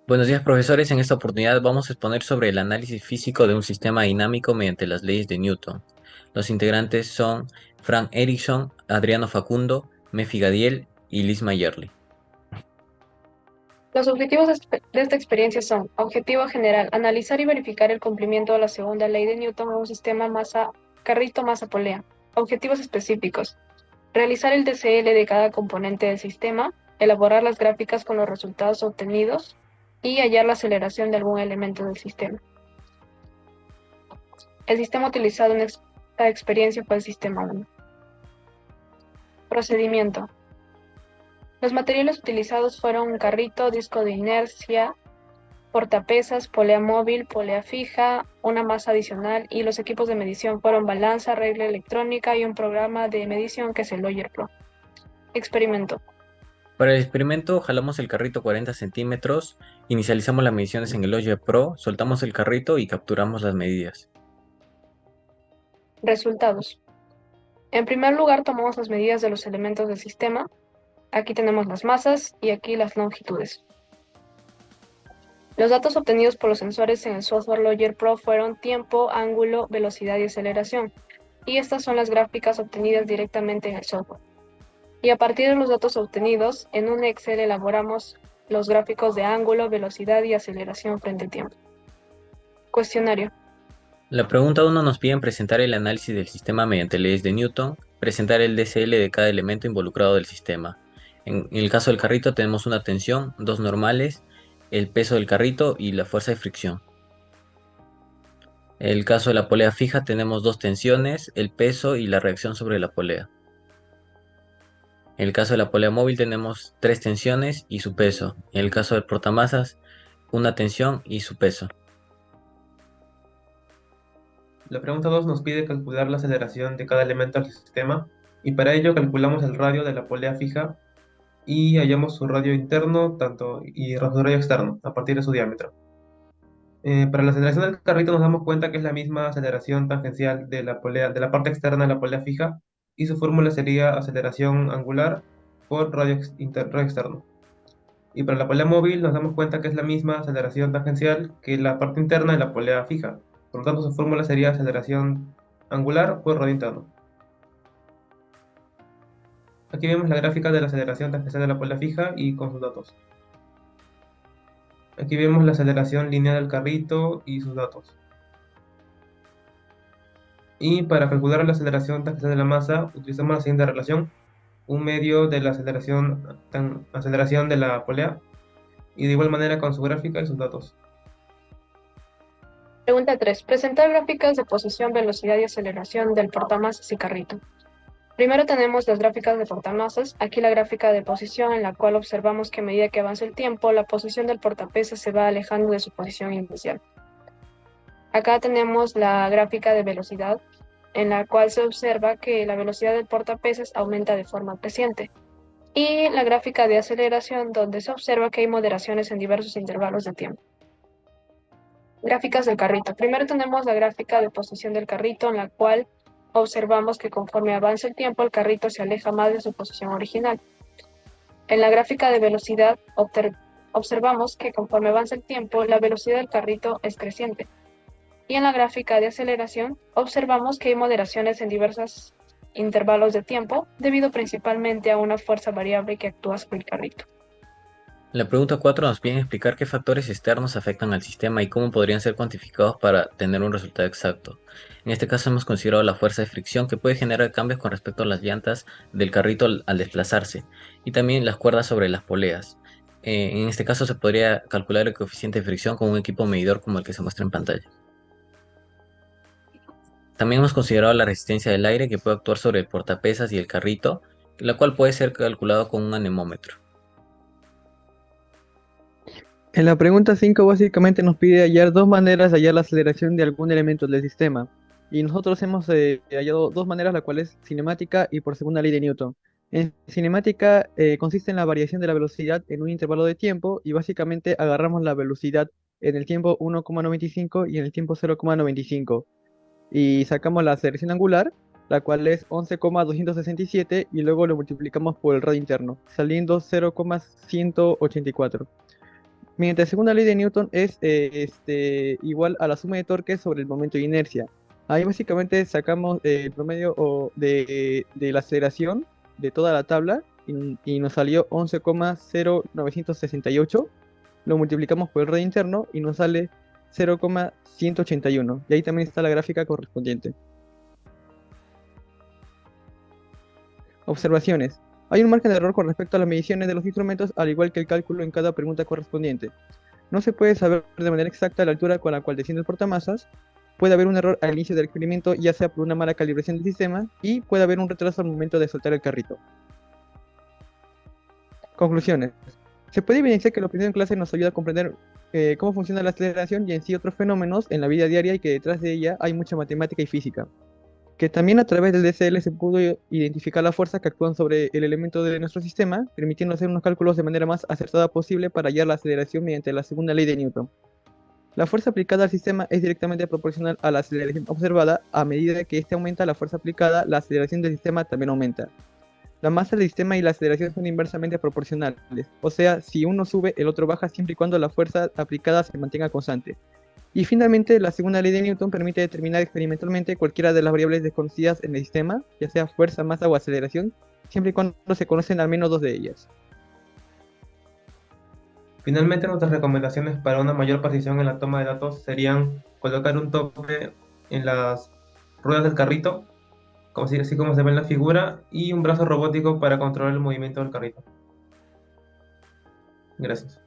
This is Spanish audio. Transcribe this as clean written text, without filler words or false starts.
Buenos días, profesores. En esta oportunidad vamos a exponer sobre el análisis físico de un sistema dinámico mediante las leyes de Newton. Los integrantes son Frank Erickson, Adriano Facundo, Mefi Gadiel y Liz Mayerly. Los objetivos de esta experiencia son: objetivo general, analizar y verificar el cumplimiento de la segunda ley de Newton en un sistema masa carrito-masa polea. Objetivos específicos: realizar el DCL de cada componente del sistema, elaborar las gráficas con los resultados obtenidos y hallar la aceleración de algún elemento del sistema. El sistema utilizado en esta experiencia fue el sistema 1. Procedimiento: los materiales utilizados fueron un carrito, disco de inercia, portapesas, polea móvil, polea fija, una masa adicional, y los equipos de medición fueron balanza, regla electrónica y un programa de medición que es el Lawyer Pro. Experimento. Para el experimento, jalamos el carrito 40 centímetros, inicializamos las mediciones en el Logger Pro, soltamos el carrito y capturamos las medidas. Resultados. En primer lugar, tomamos las medidas de los elementos del sistema. Aquí tenemos las masas y aquí las longitudes. Los datos obtenidos por los sensores en el software Lawyer Pro fueron tiempo, ángulo, velocidad y aceleración. Y estas son las gráficas obtenidas directamente en el software. Y a partir de los datos obtenidos, en un Excel elaboramos los gráficos de ángulo, velocidad y aceleración frente al tiempo. Cuestionario. La pregunta 1 nos pide presentar el análisis del sistema mediante leyes de Newton, presentar el DCL de cada elemento involucrado del sistema. En el caso del carrito tenemos una tensión, dos normales, el peso del carrito y la fuerza de fricción. En el caso de la polea fija tenemos dos tensiones, el peso y la reacción sobre la polea. En el caso de la polea móvil tenemos tres tensiones y su peso. En el caso del portamasas, una tensión y su peso. La pregunta 2 nos pide calcular la aceleración de cada elemento del sistema y para ello calculamos el radio de la polea fija y hallamos su radio interno y su radio externo a partir de su diámetro. Para la aceleración del carrito nos damos cuenta que es la misma aceleración tangencial de la parte externa de la polea fija y su fórmula sería aceleración angular por radio externo. Y para la polea móvil nos damos cuenta que es la misma aceleración tangencial que la parte interna de la polea fija. Por lo tanto, su fórmula sería aceleración angular por radio interno. Aquí vemos la gráfica de la aceleración tangencial de la polea fija y con sus datos. Aquí vemos la aceleración lineal del carrito y sus datos. Y para calcular la aceleración tangencial de la masa, utilizamos la siguiente relación: un medio de la aceleración de la polea, y de igual manera con su gráfica y sus datos. Pregunta 3. Presentar gráficas de posición, velocidad y aceleración del portamasas y carrito. Primero tenemos las gráficas de portamasas. Aquí la gráfica de posición, en la cual observamos que a medida que avanza el tiempo, la posición del portapesas se va alejando de su posición inicial. Acá tenemos la gráfica de velocidad, en la cual se observa que la velocidad del portapesas aumenta de forma creciente. Y la gráfica de aceleración, donde se observa que hay moderaciones en diversos intervalos de tiempo. Gráficas del carrito. Primero tenemos la gráfica de posición del carrito, en la cual observamos que conforme avanza el tiempo, el carrito se aleja más de su posición original. En la gráfica de velocidad observamos que conforme avanza el tiempo, la velocidad del carrito es creciente. Y en la gráfica de aceleración observamos que hay moderaciones en diversos intervalos de tiempo, debido principalmente a una fuerza variable que actúa sobre el carrito. La pregunta 4 nos pide explicar qué factores externos afectan al sistema y cómo podrían ser cuantificados para tener un resultado exacto. En este caso hemos considerado la fuerza de fricción que puede generar cambios con respecto a las llantas del carrito al desplazarse y también las cuerdas sobre las poleas. En este caso se podría calcular el coeficiente de fricción con un equipo medidor como el que se muestra en pantalla. También hemos considerado la resistencia del aire que puede actuar sobre el portapesas y el carrito, la cual puede ser calculado con un anemómetro. En la pregunta 5 básicamente nos pide hallar dos maneras de hallar la aceleración de algún elemento del sistema. Y nosotros hemos hallado dos maneras, la cual es cinemática y por segunda ley de Newton. En cinemática consiste en la variación de la velocidad en un intervalo de tiempo y básicamente agarramos la velocidad en el tiempo 1,95 y en el tiempo 0,95. Y sacamos la aceleración angular, la cual es 11,267 y luego lo multiplicamos por el radio interno, saliendo 0,184. Mediante la segunda ley de Newton es igual a la suma de torques sobre el momento de inercia. Ahí básicamente sacamos el promedio de la aceleración de toda la tabla y nos salió 11,0968. Lo multiplicamos por el radio interno y nos sale 0,181. Y ahí también está la gráfica correspondiente. Observaciones. Hay un margen de error con respecto a las mediciones de los instrumentos, al igual que el cálculo en cada pregunta correspondiente. No se puede saber de manera exacta la altura con la cual desciende el portamasas. Puede haber un error al inicio del experimento, ya sea por una mala calibración del sistema, y puede haber un retraso al momento de soltar el carrito. Conclusiones. Se puede evidenciar que lo aprendido en clase nos ayuda a comprender cómo funciona la aceleración y en sí otros fenómenos en la vida diaria, y que detrás de ella hay mucha matemática y física. Que también a través del DCL se pudo identificar las fuerzas que actúan sobre el elemento de nuestro sistema, permitiendo hacer unos cálculos de manera más acertada posible para hallar la aceleración mediante la segunda ley de Newton. La fuerza aplicada al sistema es directamente proporcional a la aceleración observada. A medida que éste aumenta la fuerza aplicada, la aceleración del sistema también aumenta. La masa del sistema y la aceleración son inversamente proporcionales, o sea, si uno sube, el otro baja siempre y cuando la fuerza aplicada se mantenga constante. Y finalmente, la segunda ley de Newton permite determinar experimentalmente cualquiera de las variables desconocidas en el sistema, ya sea fuerza, masa o aceleración, siempre y cuando se conocen al menos dos de ellas. Finalmente, nuestras recomendaciones para una mayor precisión en la toma de datos serían colocar un tope en las ruedas del carrito, así como se ve en la figura, y un brazo robótico para controlar el movimiento del carrito. Gracias.